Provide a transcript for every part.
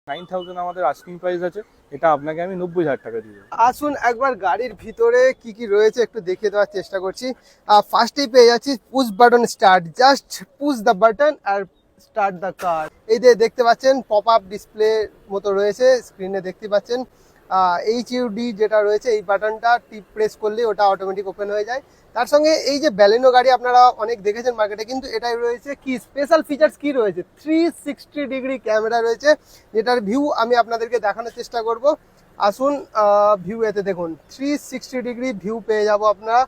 9000 আমাদের asking price আছে, এটা আপনাকে আমি 90000 টাকা দিয়ে দেবো। আসুন একবার গাড়ির ভিতরে কি কি রয়েছে একটু দেখিয়ে দেওয়ার চেষ্টা করছি। ফার্স্টেই পেয়ে যাচ্ছি push button start, just push the button আর স্টার্ট দ্য কার। এই যে দেখতে পাচ্ছেন পপ আপ ডিসপ্লে মতো রয়েছে, স্ক্রিনে দেখতে পাচ্ছেন HUD যেটা রয়েছে এই বাটনটা টিপ প্রেস করলে ওটা অটোমেটিক ওপেন হয়ে যায়। তার সঙ্গে এই যে ব্যালেনো গাড়ি আপনারা অনেক দেখেছেন মার্কেটে, কিন্তু এটাই রয়েছে কি স্পেশাল ফিচার্স কি রয়েছে, 360 ডিগ্রি ক্যামেরা রয়েছে, যেটার ভিউ আমি আপনাদেরকে দেখানোর চেষ্টা করব। আসুন ভিউ এতে দেখুন 360 ডিগ্রি ভিউ পেয়ে যাব আপনারা,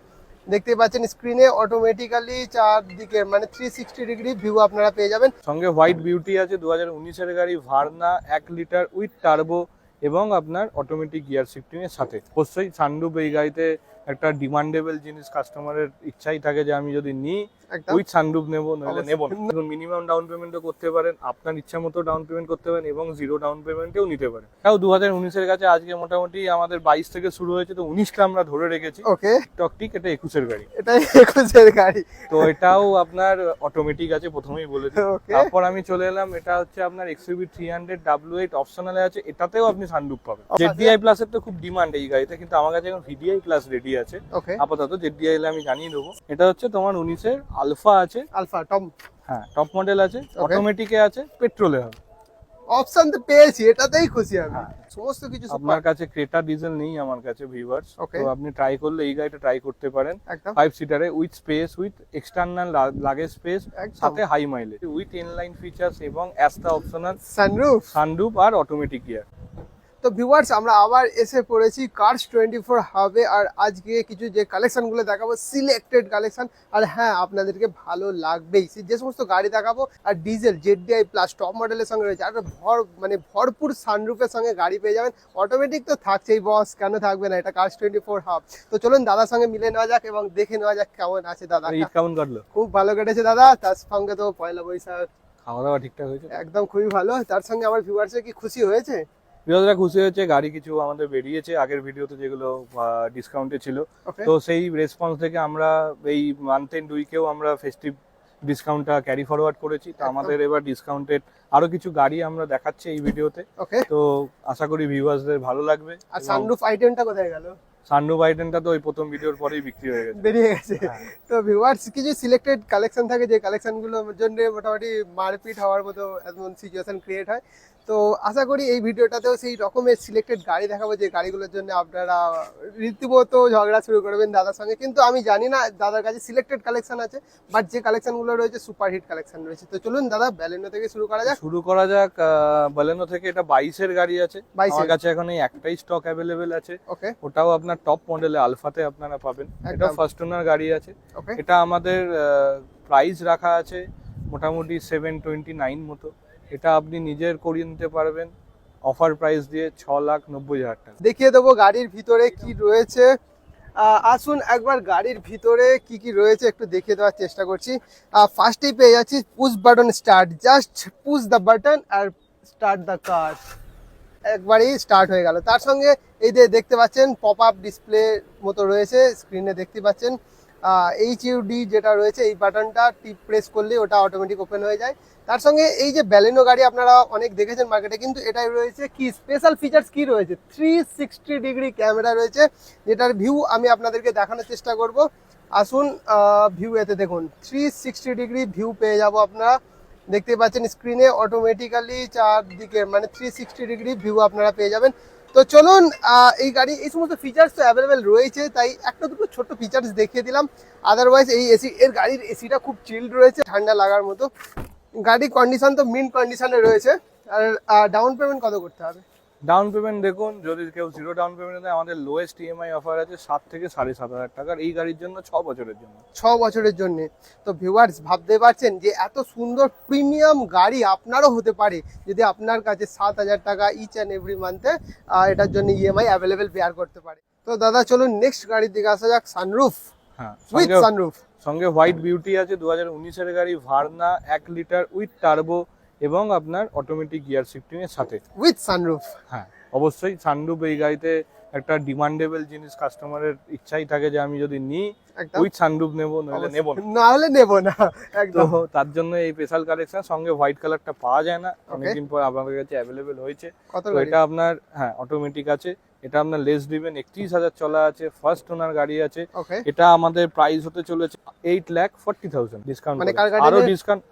দেখতে পাচ্ছেন স্ক্রিনে অটোমেটিক্যালি চারদিকে মানে 360 ডিগ্রি ভিউ আপনারা পেয়ে যাবেন। সঙ্গে হোয়াইট বিউটি আছে 2019 এর গাড়ি, ভার্না 1 লিটার উইথ টার্বো এবং আপনার অটোমেটিক গিয়ার শিফটিং এর সাথে। অবশ্যই সানরুফ এই গাড়িতে একটা ডিমান্ডেবল জিনিস, কাস্টমারের ইচ্ছাই থাকে যে আমি যদি নিই উইথ সানরুফ নেবো, নইলে নেবো না। মিনিমাম ডাউন পেমেন্টও করতে পারেন, আপনার ইচ্ছা মতো ডাউন পেমেন্ট করতে পারেন এবং জিরো ডাউন পেমেন্টেও নিতে পারেন। তাও 2019 এর কাছে আজকে মোটামুটি আমাদের 22 থেকে শুরু হয়েছে, তো 19টা আমরা ধরে রেখেছি। ওকে, টকটিক এটা 21 এর গাড়ি, এটা 21 এর গাড়ি, তো এটাও আপনার অটোমেটিক আছে, প্রথমেই বলে দিই। তারপর আমি চলে এলাম, এটা হচ্ছে আপনার XUV 300 W8 অপশনালে আছে, এটাতেও আপনি সানরুফ পাবেন। ZDI প্লাস এর তো খুব ডিমান্ড এই গাড়িতে, কিন্তু আমার কাছে এখন VDI প্লাস রেডি আছে। আপাতত ZDI এলে আমি জানিয়ে দেবো। এটা হচ্ছে তোমার 19 এর আলফা আছে, আলফা টপ, হ্যাঁ টপ মডেল আছে, অটোমেটিকে আছে, পেট্রোলে হবে। অপশন তো পেয়েছি, এটাতেই খুশি আমি। সমস্ত কিছু আপনার কাছে ক্রেটা ডিজেল নেই আমার কাছে ভিউয়ার্স, তো আপনি ট্রাই করলে এই গাড়িটা ট্রাই করতে পারেন। 5 সিটারে with space, with external luggage space, সাথে high mileage, with inline features এবং অ্যাস্টা অপশনাল সানরুফ আর অটোমেটিক গিয়ার। তো ভিউয়ার্স আমরা আবার এসে পড়েছি কার্স 24 হাবে, আর আজকে কিছু যে কালেকশনগুলো দেখাবো সিলেক্টেড কালেকশন, আর হ্যাঁ আপনাদেরকে ভালো লাগবেই। যে সমস্ত গাড়ি দেখাবো আর ডিজেল ZDI প্লাস টপ মডেলের সঙ্গে রয়েছে, আর ভরপুর সানরুফের সঙ্গে গাড়ি পেয়ে যাবেন। অটোমেটিক তো থাকছেই বস, কেন থাকবে না, এটা কার্স 24 হাব। তো চলুন দাদার সঙ্গে মিলে নেওয়া যাক এবং দেখে নেওয়া যাক কেমন আছে দাদা। কেমন কাটলো? খুব ভালো কেটেছে দাদা, তার সঙ্গে তো পয়লা বৈশাখ, খাওয়া দাওয়া ঠিকঠাক হয়েছে? একদম খুবই ভালো। তার সঙ্গে আমার ভিউয়ার্সে কি খুশি হয়েছে? বিরোধীরা খুশি হয়েছে, গাড়ি কিছু আমাদের বেরিয়েছে আগের ভিডিওতে যেগুলো ডিসকাউন্টে ছিল, তো সেই রেসপন্স থেকে আমরা এই মান্থ এন্ড উইকেও আমরা ফেস্টিভ ডিসকাউন্টটা ক্যারি ফরওয়ার্ড করেছি। তো আমাদের এবার ডিসকাউন্টেড আরো কিছু গাড়ি আমরা দেখাচ্ছি এই ভিডিওতে, তো আশা করি ভিউয়ার্সদের ভালো লাগবে। আর সানরুফ আইটেমটা কোথায় গেল? সানরুফ আইটেমটা তো ওই প্রথম ভিডিওর পরেই বিক্রি হয়ে গেছে, বেরিয়ে গেছে। তো ভিউয়ার্স কিছু সিলেক্টেড কালেকশন থাকে, যে কালেকশনগুলোর জন্য মোটামুটি মারপিট হওয়ার মতো এমন সিচুয়েশন ক্রিয়েট হয়। তো আশা করি এই ভিডিওটাতেও সেই রকমের সিলেক্টেড গাড়ি দেখাবো যে গাড়িগুলোর জন্য আপনারা রীতিমতো ঝগড়া শুরু করবেন দাদার সঙ্গে। কিন্তু আমি জানি না দাদার কাছে সিলেক্টেড কালেকশন আছে, বাট যে কালেকশনগুলো রয়েছে সুপারহিট কালেকশন রয়েছে। তো চলুন দাদা ব্যালেনো থেকে শুরু করা যাক। ব্যালেনো থেকে এটা 22 এর গাড়ি আছে, আমার কাছে এখন এই একটাই স্টক অ্যাভেলেবেল আছে। ওটাও আপনার টপ মডেলে আলফাতে আপনারা পাবেন। এটা ফার্স্ট ওনার গাড়ি আছে। এটা আমাদের প্রাইস রাখা আছে মোটামুটি 729 মতো। এটা আপনি নিজের করিয়ে নিতে পারবেন অফার প্রাইস দিয়ে 6,90,000 টাকা। দেখিয়ে দেবো গাড়ির ভিতরে কি রয়েছে। আসুন একবার গাড়ির ভিতরে কি কি রয়েছে একটু দেখিয়ে দেওয়ার চেষ্টা করছি। ফার্স্টেই পেয়ে যাচ্ছি push button start, just push the button আর স্টার্ট দ্য কার, একবারই স্টার্ট হয়ে গেল। তার সঙ্গে এই যে দেখতে পাচ্ছেন পপ আপ ডিসপ্লে মতো রয়েছে, স্ক্রিনে দেখতে পাচ্ছেন HUD যেটা রয়েছে এই বাটনটা টিপ প্রেস করলে ওটা অটোমেটিক ওপেন হয়ে যায়। তার সঙ্গে এই যে ব্যালেনো গাড়ি আপনারা অনেক দেখেছেন মার্কেটে, কিন্তু এটাই রয়েছে কি স্পেশাল ফিচার্স কি রয়েছে, 360 ডিগ্রি ক্যামেরা রয়েছে, যেটার ভিউ আমি আপনাদেরকে দেখানোর চেষ্টা করব। আসুন ভিউ এতে দেখুন 360 ডিগ্রি ভিউ পেয়ে যাব আপনারা, দেখতে পাচ্ছেন স্ক্রিনে অটোমেটিক্যালি চারদিকে মানে 360 ডিগ্রি ভিউ আপনারা পেয়ে যাবেন। তো চলুন এই গাড়ি এই সমস্ত ফিচার্স তো অ্যাভেলেবেল রয়েছে, তাই একটা দুটো ছোট্ট ফিচার্স দেখিয়ে দিলাম। আদারওয়াইজ এই গাড়ির এসিটা খুব চিল্ড রয়েছে, ঠান্ডা লাগার মতো। গাড়ির কন্ডিশন তো মিন্ট কন্ডিশনে রয়েছে। আর ডাউন পেমেন্ট কত করতে হবে? ডাউন পেমেন্ট দেখুন, যদি কেউ জিরো ডাউন পেমেন্ট দেয় আমাদের লোয়েস্ট EMI অফার আছে 7 থেকে 7,500 টাকার এই গাড়ির জন্য 6 বছরের জন্য। 6 বছরের জন্য। তো ভিউয়ার্স ভাবতে পারছেন যে এত সুন্দর প্রিমিয়াম গাড়ি আপনারও হতে পারে যদি আপনার কাছে 7,000 টাকা ইচ অ্যান্ড এভরি মান্থে এটার জন্য EMI অ্যাভেলেবেল বেয়ার করতে পারে। তো দাদা চলুন নেক্সট গাড়ির দিকে আসা যাক, সানরুফ। হ্যাঁ, উইথ সানরুফ। সঙ্গে হোয়াইট বিউটি আছে 2019 এর গাড়ি, ভার্না 1 লিটার উইথ টার্বো এবং আপনার অটোমেটিক গিয়ার শিফটিং এর সাথে, উইথ সানরুফ। হ্যাঁ অবশ্যই সানরুফ এই গাড়িতে একটা ডিমান্ডেবল জিনিস কাস্টমারের ইচ্ছাই থাকে যে আমি যদি নিই একদম উইথ সানরুফ নেবো নইলে নেবো না। না হলে নেবো না তো একদম তার জন্য এই স্পেশাল কালেকশন, সঙ্গে হোয়াইট কালারটা পাওয়া যায় না, অনেকদিন পর আপনাদের কাছে অ্যাভেলেবেল হয়েছে। কত তো এটা আপনার হ্যাঁ অটোমেটিক আছে, এটা আপনার লেস ড্রিভেন 31,000 চলা আছে, ফার্স্ট ওনার গাড়ি আছে। ওকে এটা আমাদের প্রাইস হতে চলেছে 8,40,000 ডিসকাউন্ট, মানে কার গাড়ি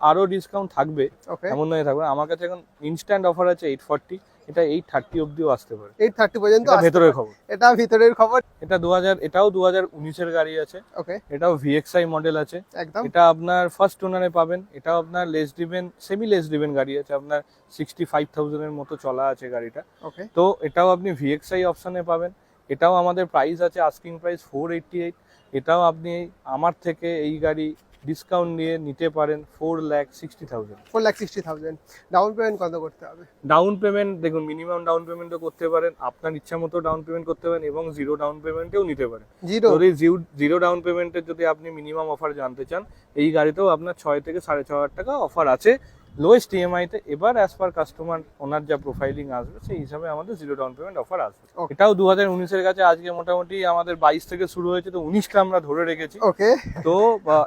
আরো ডিসকাউন্ট থাকবে, ওকে এমন নয় থাকবে না। আমার কাছে এখন ইনস্ট্যান্ট অফার আছে 840, এটা 830 অবধিও আসতে পারে। 8:30 পর্যন্ত এটা আসতে ভেতরের পারে। খবর, এটা ভিতরের খবর এটা 2000, এটাও 2019 এর গাড়ি আছে, ওকে এটাও VXI মডেল আছে। একদম এটা আপনার ফার্স্ট ওনারে পাবেন, এটাও আপনার less driven, semi less driven গাড়ি আছে, আপনার 65,000 এর মতো চলা আছে গাড়িটা। ওকে তো এটাও আপনি VXI অপশনে পাবেন। এটাও আমাদের প্রাইস আছে আস্কিং প্রাইস 488, এটাও আপনি আমার থেকে এই গাড়ি ডিসকাউন্ট নিয়ে নিতে পারেন 4,60,000। 4,60,000 ডাউন পেমেন্ট কত করতে হবে? ডাউন পেমেন্ট দেখুন, মিনিমাম ডাউন পেমেন্টও করতে পারেন, আপনার ইচ্ছা মতো ডাউন পেমেন্ট করতে পারেন, এবং জিরো ডাউন পেমেন্টেও নিতে পারেন। জিরো যদি জিরো ডাউন পেমেন্টের যদি আপনি মিনিমাম অফার জানতে চান, এই গাড়িতেও আপনার 6 থেকে 6,500 টাকা অফার আছে লোয়েস্ট EMI তে। এবার অ্যাজ পার কাস্টমার ওনার যা প্রোফাইলিং আসবে সেই হিসাবে আমাদের জিরো ডাউন পেমেন্ট অফার আসবে। Okay. এটাও 2019 এর কাছে, আজকে মোটামুটি আমাদের 22 থেকে শুরু হয়েছে, তো 19টা আমরা ধরে রেখেছি। ওকে তো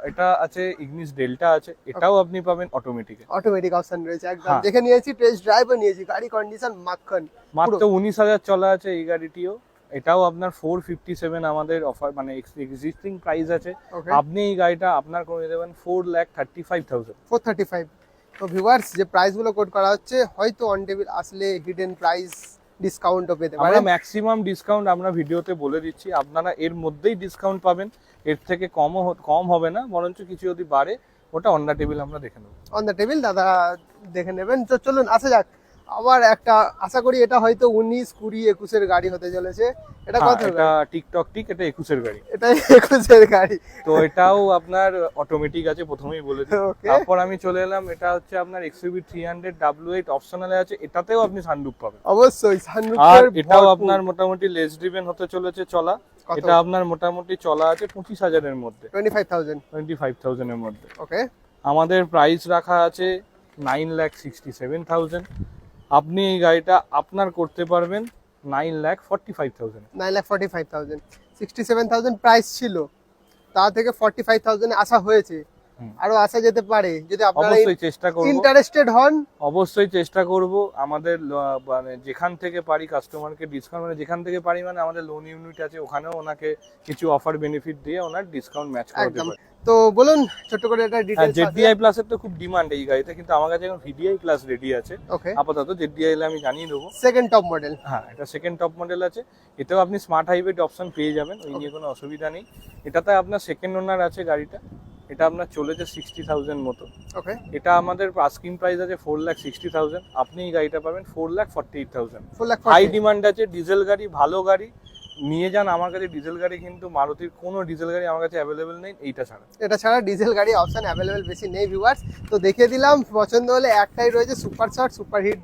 এটা আছে ইগনিস ডেল্টা আছে, এটাও আপনি পাবেন অটোমেটিকে। অটোমেটিক অপশন রয়েছে একদম হ্যাঁ। দেখে নিয়েছি, টেস্ট ড্রাইভও নিয়েছি, গাড়ি কন্ডিশন মাখন মাত্র 19,000 চলা আছে এই গাড়িটিও। এটাও আপনার 457 আমাদের অফার, মানে এক্সিস্টিং প্রাইস আছে। ওকে আপনি এই গাড়িটা আপনার করে দেবেন 4,35,000। 435। তো ভিউয়ার্স যে প্রাইস গুলো কোড করা হচ্ছে, হয়তো অন টেবিল আসলে হিডেন প্রাইস ডিসকাউন্টও পেতে আমরা পারেন। ম্যাক্সিমাম ডিসকাউন্ট আমরা ভিডিওতে বলে দিচ্ছি, আপনারা এর মধ্যেই ডিসকাউন্ট পাবেন, এর থেকে কম হবে না, বরঞ্চ কিছু যদি বাড়ে ওটা অন দ্য টেবিল আমরা দেখে নেবো। অন দ্য টেবিল দাদা দেখে নেবেন। তো চলুন আসা যাক, আবার একটা আশা করি এটা হয়তো 19, 20, 21 এর গাড়ি হতে চলেছে। এটা হ্যাঁ, কত? এটা টিকটক টিক, এটা 21 এর গাড়ি। এটা 21 এর গাড়ি। তো এটাও আপনার অটোমেটিক আছে, প্রথমেই বলে দিই। Okay. তারপর আমি চলে এলাম, এটা হচ্ছে আপনার XUV 300 W8 অপশনালে আছে, এটাতেও আপনি সানরুফ পাবেন। অবশ্যই আর সানরুফের এটাও আপনার মোটামুটি লেস ড্রিভেন হতে চলেছে চলা। কত? এটা আপনার মোটামুটি চলা আছে 25,000 এর মধ্যে, 25,000 25,000 এর মধ্যে। ওকে আমাদের প্রাইস রাখা আছে 9,67,000। আপনি এই গাড়িটা আপনার করতে পারবেন 9,45,000। 9,45,000। 67,000 প্রাইস ছিল, তা থেকে 45,000 আসা হয়েছে, হুম। আরো আসা যেতে পারে যদি আপনারা অবশ্যই চেষ্টা করব, ইন্টারেস্টেড হন। অবশ্যই চেষ্টা করব আমাদের মানে যেখান থেকে পারি কাস্টমারকে ডিসকাউন্ট, মানে যেখান থেকে পারি মানে আমাদের লোন ইউনিট আছে, ওখানেও ওনাকে কিছু অফার বেনিফিট দিয়ে ওনার ডিসকাউন্ট ম্যাচ করাতে একদম। পারি। তো বলুন ছোট করে এটা হ্যাঁ, ডিটেইলস আছে। ZDI প্লাস এর তো খুব ডিমান্ড এই গাড়িতে, কিন্তু আমার কাছে এখন VDI প্লাস রেডি আছে ওকে আপাতত। ZDI এলে আমি জানিয়ে দেবো। Second top model. হ্যাঁ, এটা সেকেন্ড টপ মডেল আছে, এতেও আপনি স্মার্ট হাইব্রিড অপশন পেয়ে যাবেন, ওই নিয়ে কোনো অসুবিধা নেই। এটাতে আপনার সেকেন্ড ওনার আছে গাড়িটা, এটা আপনার চলেছে 60,000 মতো। ওকে এটা আমাদের আস্কিং প্রাইস আছে 4,60,000, আপনি এই গাড়িটা পাবেন 4,48,000। 4,40,000 হাই ডিমান্ড আছে, ডিজেল গাড়ি, ভালো গাড়ি নিয়ে যান। আমার কাছে ডিজেল গাড়ি, কিন্তু মারুতির কোনো ডিজেল গাড়ি আমার কাছে অ্যাভেলেবেল নেই এইটা ছাড়া। এটা ছাড়া ডিজেল গাড়ি অপশন অ্যাভেলেবেল বেশি নেই ভিউয়ার্স। তো দেখিয়ে দিলাম, পছন্দ হলে একটাই রয়েছে সুপার শর্ট সুপার হিট।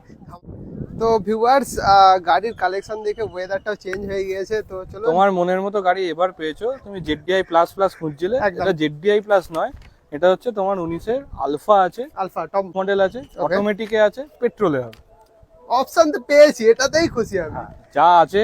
তো ভিউয়ার্স গাড়ির কালেকশন দেখে ওয়েদারটাও চেঞ্জ হয়ে গিয়েছে। তো চলো তোমার মনের মতো গাড়ি এবার পেয়েছো তুমি। ZDI প্লাস প্লাস খুঁজছিলে, একদম। এটা ZDI প্লাস নয়, এটা হচ্ছে তোমার 19 এর আলফা আছে, আলফা টপ মডেল আছে, অটোমেটিকে আছে, পেট্রোলে হবে। অপশন তো পেয়েছি, এটাতেই খুশি আমি। হ্যাঁ, যা আছে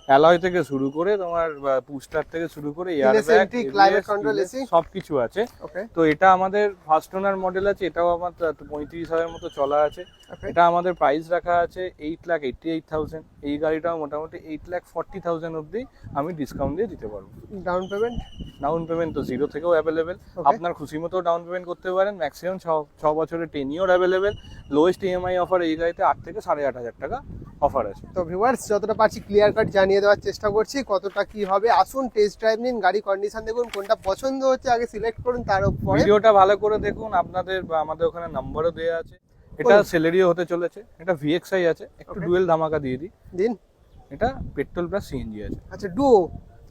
অ্যালয় থেকে শুরু করে তোমার পুস্টার থেকে শুরু করে এয়ারব্যাগ, climate control, AC সবকিছু আছে। ওকে তো এটা আমাদের ফার্স্ট ওনার মডেল আছে, এটাও আমার 35,000 মতো চলা আছে। ওকে এটা আমাদের প্রাইস রাখা আছে 8,88,000। এই গাড়িটাও মোটামুটি 8,40,000 অবধি আমি ডিসকাউন্ট দিয়ে দিতে পারবো। ডাউন পেমেন্ট ডাউন পেমেন্ট তো জিরো থেকেও অ্যাভেলেবেল, Okay. আপনার খুশি মতো ডাউন পেমেন্ট করতে পারেন। ম্যাক্সিমাম 6 বছরের 10 ইয়ার অ্যাভেলেবেল। লোয়েস্ট EMI অফার এই গাড়িতে 8 থেকে 8,500 টাকা অফার আছে। তো ভিউয়ার্স যতটা পারছি ক্লিয়ার কাট জানিয়ে দেওয়ার চেষ্টা করছি কতটা কি হবে। আসুন টেস্ট ড্রাইভ নিন, গাড়ি কন্ডিশন দেখুন, কোনটা পছন্দ হচ্ছে আগে সিলেক্ট করুন, তার উপরে ভিডিওটা ভালো করে দেখুন, আপনাদের বা আমাদের ওখানে নাম্বারও দেওয়া আছে। এটা বলুন। সেলেরিও হতে চলেছে, এটা VXI আছে, একটু Okay. ডুয়েল ধামাকা দিয়ে দিই। দিন। এটা পেট্রোল প্লাস CNG আছে আচ্ছা ডুও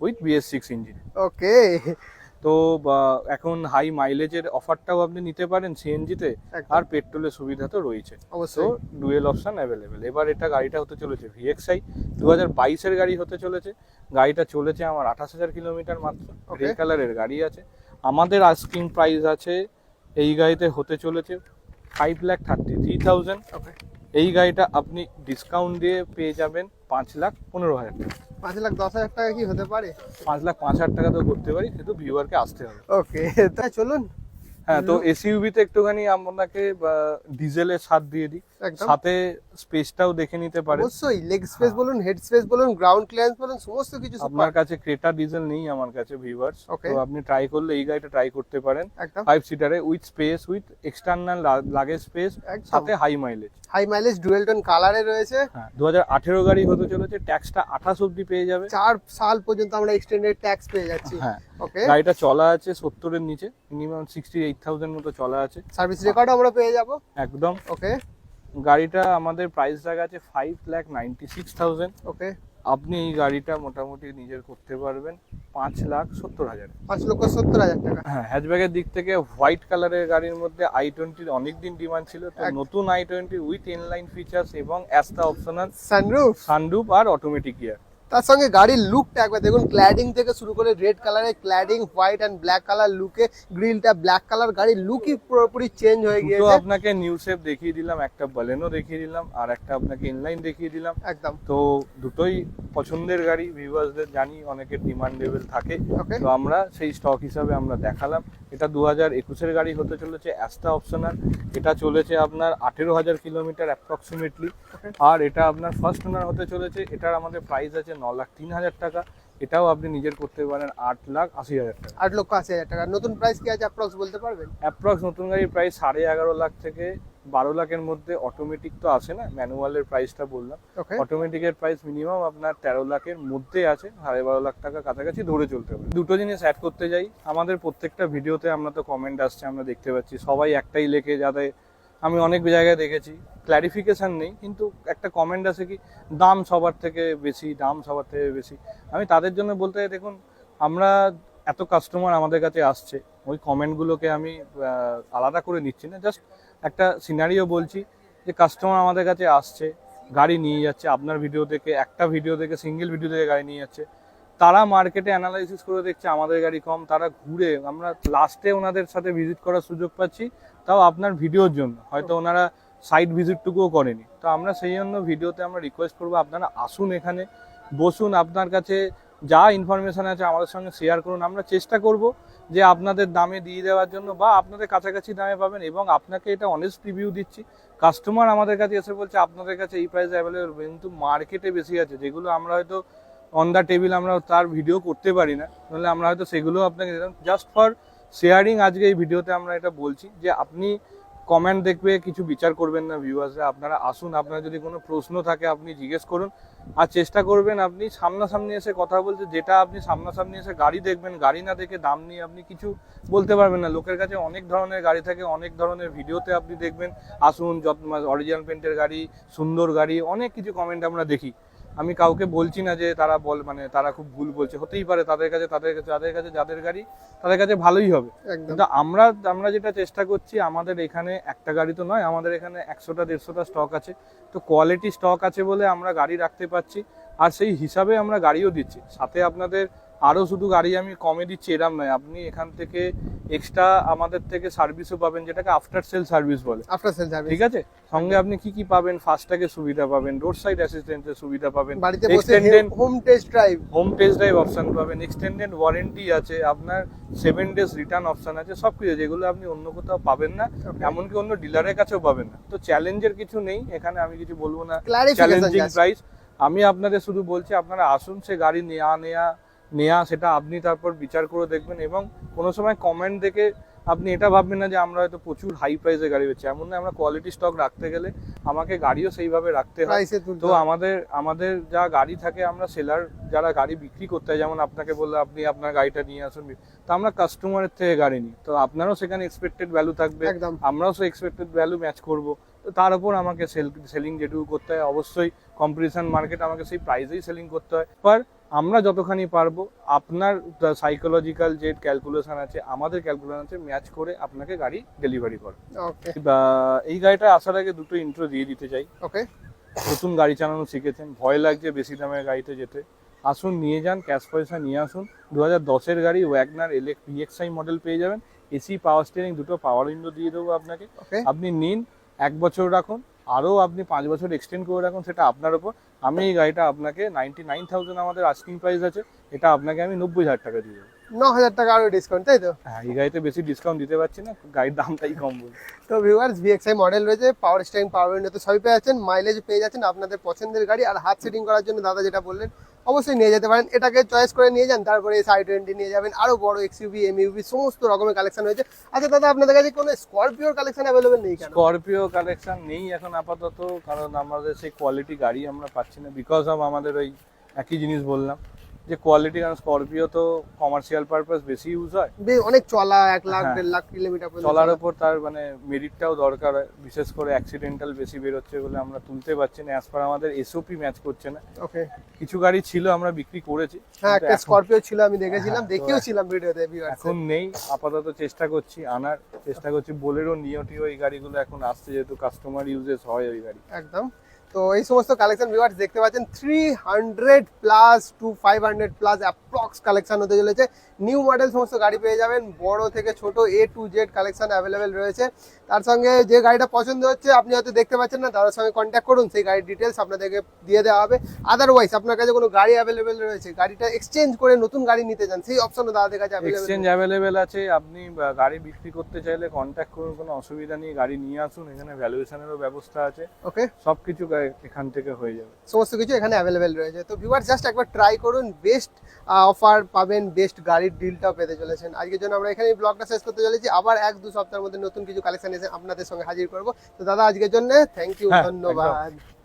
উইথ BS6 ইঞ্জিন। ওকে তো এখন হাই মাইলেজের অফারটাও আপনি নিতে পারেন CNG তে, আর পেট্রোলের সুবিধা তো রয়েছে। তো অবশ্যই ডুয়েল অপশন অ্যাভেলেবেল। এবার এটা গাড়িটা হতে চলেছে VXI 2022 এর গাড়ি হতে চলেছে। গাড়িটা চলেছে আমার 28,000 কিলোমিটার মাত্র। Grey Okay. কালারের গাড়ি আছে। আমাদের আস্কিং প্রাইস আছে এই গাড়িতে হতে চলেছে 5,33,000। ওকে এই গাড়িটা আপনি ডিসকাউন্ট দিয়ে পেয়ে যাবেন 5,15,000 টাকা। 5,10,000 টাকা কি হতে পারে? 5,05,000 টাকা তো করতে পারি, কিন্তু ভিউয়ারকে আসতে হবে। ওকে, তাই চলুন। হ্যাঁ, তো এসইউভি তে একটুখানি আপনাকে ডিজেলের স্বাদ দিয়ে দিই, একদম সাথে স্পেসটাও দেখে নিতে পারেন। অবশ্যই, লেগ স্পেস বলুন, হেড স্পেস বলুন, গ্রাউন্ড ক্লিয়ারেন্স বলুন, সমস্ত কিছু আপনার সুপার। কাছে ক্রেটা ডিজেল নেই, আমার কাছে ভিউয়ার্স, Okay. তো আপনি ট্রাই করলে এই গাড়িটা ট্রাই করতে পারেন। একদম 5 সিটারে with space, with external luggage space, একদম সাথে high mileage. High mileage dual tone কালারে রয়েছে। হ্যাঁ, 2018 গাড়ি হতে চলেছে, ট্যাক্সটা 28 অব্দি পেয়ে যাবে। 4 সাল পর্যন্ত আমরা এক্সটেন্ডেড ট্যাক্স পেয়ে যাচ্ছি। হ্যাঁ, ওকে, গাড়িটা চলা আছে 70 এর নিচে, মিনিমাম 68,000 মতো চলা আছে। সার্ভিস রেকর্ডও আমরা পেয়ে যাব। একদম। ওকে গাড়িটা আমাদের প্রাইস জায়গা আছে 5,96,000। ওকে, আপনি এই গাড়িটা মোটামুটি নিজের করতে পারবেন 5,70,000। 5,70,000 টাকা। হ্যাঁ, হ্যাচব্যাকের দিক থেকে হোয়াইট কালারের গাড়ির মধ্যে i20 অনেকদিন ডিমান্ড ছিল, তো নতুন i20 উইথ ইনলাইন ফিচার্স এবং অ্যাস্তা অপশনাল সানরুফ, সানরুফ আর অটোমেটিক গিয়ার। তার সঙ্গে গাড়ির লুকটা একবার দেখুন, ক্ল্যাডিং থেকে শুরু করে রেড কালারের cladding, white and black colour লুকে, গ্রিলটা ব্ল্যাক কালার, গাড়ির লুকই পুরোপুরি চেঞ্জ হয়ে দুটো গিয়েছে। আপনাকে নিউ শেপ দেখিয়ে দিলাম, একটা বলেনো দেখিয়ে দিলাম, আর একটা আপনাকে ইনলাইন দেখিয়ে দিলাম। একদম তো দুটোই পছন্দের গাড়ি, ভিউয়ার্সদের জানি অনেকের ডিমান্ডেবল থাকে, ওকে, তো আমরা সেই স্টক হিসাবে আমরা দেখালাম। এটা 2021-এর গাড়ি হতে চলেছে, অ্যাস্টা অপশনাল। এটা চলেছে আপনার 18,000 কিলোমিটার অ্যাপ্রক্সিমেটলি। আর এটা আপনার ফার্স্ট ওনার হতে চলেছে। এটার আমাদের প্রাইস আছে 9,03,000 টাকা। এটাও আপনি নিজের করতে পারেন 8,80,000 টাকা। 8,80,000 টাকা। নতুন প্রাইস কি আছে অ্যাপ্রক্স বলতে পারবেন? অ্যাপ্রক্স নতুন গাড়ির প্রাইস 11.5 লাখ থেকে 12 লাখের মধ্যে। অটোমেটিক তো আসে না, ম্যানুয়ালের প্রাইসটা বললাম। ওকে, অটোমেটিকের প্রাইস মিনিমাম আপনার 13 লাখের মধ্যে আছে, 12.5 লাখ টাকা কাছাকাছি ধরে চলতে হবে। দুটো জিনিস অ্যাড করতে যাই, আমাদের প্রত্যেকটা ভিডিওতে আমরা তো কমেন্ট আসছে, আমরা দেখতে পাচ্ছি সবাই একটাই লেখে, যাতে আমি অনেক জায়গায় দেখেছি ক্ল্যারিফিকেশন নেই, কিন্তু একটা কমেন্ট আছে কি দাম সবার থেকে বেশি, দাম সবার থেকে বেশি। আমি তাদের জন্য বলতে চাই, দেখুন আমরা এত কাস্টমার আমাদের কাছে আসছে, ওই কমেন্টগুলোকে আমি আলাদা করে নিচ্ছি না, জাস্ট একটা সিনারিও বলছি যে কাস্টমার আমাদের কাছে আসছে, গাড়ি নিয়ে যাচ্ছে, আপনার ভিডিও থেকে, একটা ভিডিও থেকে, সিঙ্গেল ভিডিও থেকে গাড়ি নিয়ে যাচ্ছে, তারা মার্কেটে অ্যানালাইসিস করে দেখছে আমাদের গাড়ি কম, তারা ঘুরে, আমরা লাস্টে ওনাদের সাথে ভিজিট করার সুযোগ পাচ্ছি, তাও আপনার ভিডিওর জন্য, হয়তো ওনারা সাইট ভিজিটটুকুও করেনি। তো আমরা সেই জন্য ভিডিওতে আমরা রিকোয়েস্ট করবো, আপনারা আসুন, এখানে বসুন, আপনার কাছে যা ইনফরমেশন আছে আমাদের সঙ্গে শেয়ার করুন। আমরা চেষ্টা করব যে আপনাদের দামে দিয়ে দেওয়ার জন্য, বা আপনাদের কাছাকাছি দামে পাবেন, এবং আপনাকে এটা অনেস্ট রিভিউ দিচ্ছি। কাস্টমার আমাদের কাছে এসে বলছে আপনাদের কাছে এই প্রাইসে অ্যাভেলেবেল, কিন্তু মার্কেটে বেশি আছে, যেগুলো আমরা হয়তো অন দ্য টেবিল আমরা তার ভিডিও করতে পারি না, নাহলে আমরা হয়তো সেগুলো আপনাকে দিলাম জাস্ট ফর শেয়ারিং। আজকে এই ভিডিওতে আমরা এটা বলছি যে আপনি কমেন্ট দেখবে কিছু বিচার করবেন না ভিউয়ার্সরা, আপনারা আসুন, আপনার যদি কোনো প্রশ্ন থাকে আপনি জিজ্ঞেস করুন, আর চেষ্টা করবেন আপনি সামনাসামনি এসে কথা বলতে। যেটা আপনি সামনাসামনি এসে গাড়ি দেখবেন, গাড়ি না দেখে দাম নিয়ে আপনি কিছু বলতে পারবেন না। লোকের কাছে অনেক ধরনের গাড়ি থাকে, অনেক ধরনের ভিডিওতে আপনি দেখবেন, আসুন অরিজিনাল পেন্টের গাড়ি, সুন্দর গাড়ি, অনেক কিছু কমেন্ট আমরা দেখি। আমি কাউকে বলছি না যে তারা মানে তারা খুব ভুল বলছে, হতেই পারে তাদের কাছে যাদের গাড়ি তাদের কাছে ভালোই হবে, একদম কিন্তু আমরা যেটা চেষ্টা করছি, আমাদের এখানে একটা গাড়ি তো নয়, আমাদের এখানে 100টা 150টা স্টক আছে, তো কোয়ালিটি স্টক আছে বলে আমরা গাড়ি রাখতে পারছি, আর সেই হিসাবে আমরা গাড়িও দিচ্ছি। সাথে আপনাদের আরও শুধু গাড়ি আমি কমে দিচ্ছি এরম নয়, আপনি এখান থেকে এক্সট্রা আমাদের থেকে সার্ভিসও পাবেন, যেটাকে আফটার সেল সার্ভিস বলে। আফটার সেল সার্ভিস, ঠিক আছে, সঙ্গে আপনি কি কি পাবেন, ফাস্ট্যাগের সুবিধা পাবেন, রোড সাইড অ্যাসিস্ট্যান্সের সুবিধা পাবেন, বাড়িতে বসে হোম টেস্ট ড্রাইভ অপশন পাবেন, এক্সটেন্ডেড ওয়ারেন্টি আছে, আপনার 7 days রিটার্ন অপশন আছে, সবকিছু যেগুলো আপনি অন্য কোথাও পাবেন না, এমনকি অন্য ডিলারের কাছেও পাবেন না। তো চ্যালেঞ্জের কিছু নেই এখানে, আমি কিছু বলবো না চ্যালেঞ্জিং প্রাইস। আমি আপনাদের শুধু বলছি আপনারা আসুন, সে গাড়ি নেয়া সেটা আপনি তারপর বিচার করে দেখবেন, এবং কোনো সময় কমেন্ট দেখে আপনি এটা ভাববেন না যে আমরা হয়তো প্রচুর হাই প্রাইসে গাড়ি বেচছি, এমন না। আমরা কোয়ালিটি স্টক রাখতে গেলে আমাকে গাড়িও সেইভাবে রাখতে হয়। তো আমাদের যা গাড়ি থাকে, আমরা সেলার যারা গাড়ি বিক্রি করতে হয়, যেমন আপনাকে বললে আপনি আপনার গাড়িটা নিয়ে আসুন, তো আমরা কাস্টমারের থেকে গাড়ি নিই, তো আপনারও সেখানে এক্সপেক্টেড ভ্যালু থাকবে, আমরাও সেই এক্সপেক্টেড ভ্যালু ম্যাচ করব। তো তার উপর আমাকে সেলিং যেটুকু করতে হয়, অবশ্যই কম্পিটিশন মার্কেট, আমাকে সেই প্রাইসেই সেলিং করতে হয়। বাট আমরা যতখানি পারবো আপনার সাইকোলজিক্যাল যে ক্যালকুলেশন আছে, আমাদের ক্যালকুলেশন আছে, ম্যাচ করে আপনাকে গাড়ি ডেলিভারি করে। এই গাড়িটা আসার আগে দুটো ইন্ট্রো দিয়ে দিতে চাই। ওকে, নতুন গাড়ি চালানো শিখেছেন, ভয় লাগছে বেশি দামের গাড়িতে যেতে, আসুন নিয়ে যান, ক্যাশ পয়সা নিয়ে আসুন। 2010-এর গাড়ি ওয়াগনার VXI মডেল পেয়ে যাবেন, এসি পাওয়ার স্টিয়ারিং, দুটো পাওয়ার উইন্ডো দিয়ে দেবো আপনাকে। আপনি নিন, 1 বছর রাখুন, আরও আপনি 5 বছর এক্সটেন্ড করে রাখুন, সেটা আপনার ওপর। আমি এই গাড়িটা আপনাকে 99,000 আমাদের আস্কিং প্রাইস আছে, এটা আপনাকে আমি 90,000 টাকা দিয়ে দেবো। 9,000 টাকা আরো ডিসকাউন্ট, তাই তো? হ্যাঁ, এই গাড়িতে বেশি ডিসকাউন্ট দিতে পারছি না, গাড়ির দামটাই কম বলি। তো ভিউয়ার্স, ভিএক্সআই মডেল রয়েছে, পাওয়ার স্টিয়ারিং, পাওয়ার উইন্ডো তো সবই পেয়ে যাচ্ছেন, মাইলেজ পেয়ে যাচ্ছেন, আপনাদের পছন্দের গাড়ি। আর হাত সেটিং করার জন্য দাদা যেটা বললেন অবশ্যই নিয়ে যেতে পারেন, এটাকে চয়েস করে নিয়ে যান, তারপরে সাই 20 নিয়ে যাবেন, আরো বড় এক্সইউভি, এমইউভি সমস্ত রকমের কালেকশন রয়েছে। আচ্ছা দাদা, আপনাদের কাছে কোনো স্করপিওর কালেকশন অ্যাভেলেবেল নেই কেন? স্করপিও কালেকশন নেই এখন আপাতত, কারণ আমাদের সেই কোয়ালিটি গাড়ি আমরা পাচ্ছি না, বিকজ অফ আমাদের ওই একই জিনিস বললাম যে কোয়ালিটি। কারণ স্করপিও তো কমার্শিয়াল পারপাস বেশি ইউজ হয়, অনেক চলা, 1 লাখ হ্যাঁ। 1.5 লাখ কিলোমিটার পর্যন্ত চলার ওপর তার মানে মেরিটটাও দরকার হয়, বিশেষ করে অ্যাক্সিডেন্টাল বেশি বেরোচ্ছে বলে আমরা তুলতে পারছি না, অ্যাজ পার আমাদের এসওপি ম্যাচ করছে না। ওকে। কিছু গাড়ি ছিল আমরা বিক্রি করেছি, হ্যাঁ, কিন্তু একটা এখন- স্করপিও ছিল, আমি দেখেছিলাম, হ্যাঁ, তো দেখিও ছিলাম ভিডিওতে ভিউয়ার্স। এখন নেই আপাতত, চেষ্টা করছি আনার, চেষ্টা করছি। বোলেরো, নিওটিও এই গাড়িগুলো এখন আসছে, যেহেতু কাস্টমার ইউজেস হয় ওই গাড়ি। একদম। তো এই সমস্ত কালেকশন ভিউয়ার্স দেখতে পাচ্ছেন, 300 plus to 500 plus approx collection হতে চলেছে। নিউ মডেল সমস্ত গাড়ি পেয়ে যাবেন, বড় থেকে ছোট A to Z collection available রয়েছে। তার সঙ্গে যে গাড়িটা পছন্দ হচ্ছে, আপনি হয়তো দেখতে পাচ্ছেন না, তার সঙ্গে কন্ট্যাক্ট করুন, সেই গাড়ির ডিটেলস আপনাদেরকে দিয়ে দেওয়া হবে। আদারওয়াইজ আপনার কাছে কোনো গাড়ি অ্যাভেলেবেল রয়েছে, গাড়িটা এক্সচেঞ্জ করে নতুন গাড়ি নিতে চান, সেই অপশনও দাদাদের কাছে এক্সচেঞ্জ অ্যাভেলেবেল আছে, আপনি গাড়ি বিক্রি করতে চাইলে কন্ট্যাক্ট করুন, কোনো অসুবিধা নেই, গাড়ি নিয়ে আসুন, এখানে ভ্যালুয়েশনেরও ব্যবস্থা আছে, ওকে। সবকিছু এখান থেকে হয়ে যাবে। সমস্ত কিছু এখানে অ্যাভেলেবেল রয়েছে। তো ভিউয়ার জাস্ট একবার ট্রাই করুন, বেস্ট অফার পাবেন, বেস্ট গাড়ির ডিলটাও পেতে চলেছেন। আজকের জন্য আমরা এখানে ব্লগটা শেষ করতে চলেছি, আবার 1-2 সপ্তাহের মধ্যে নতুন কিছু কালেকশন এসে আপনাদের সঙ্গে হাজির করবো। তো দাদা আজকের জন্য থ্যাংক ইউ, হ্যাঁ, ধন্যবাদ। একদম।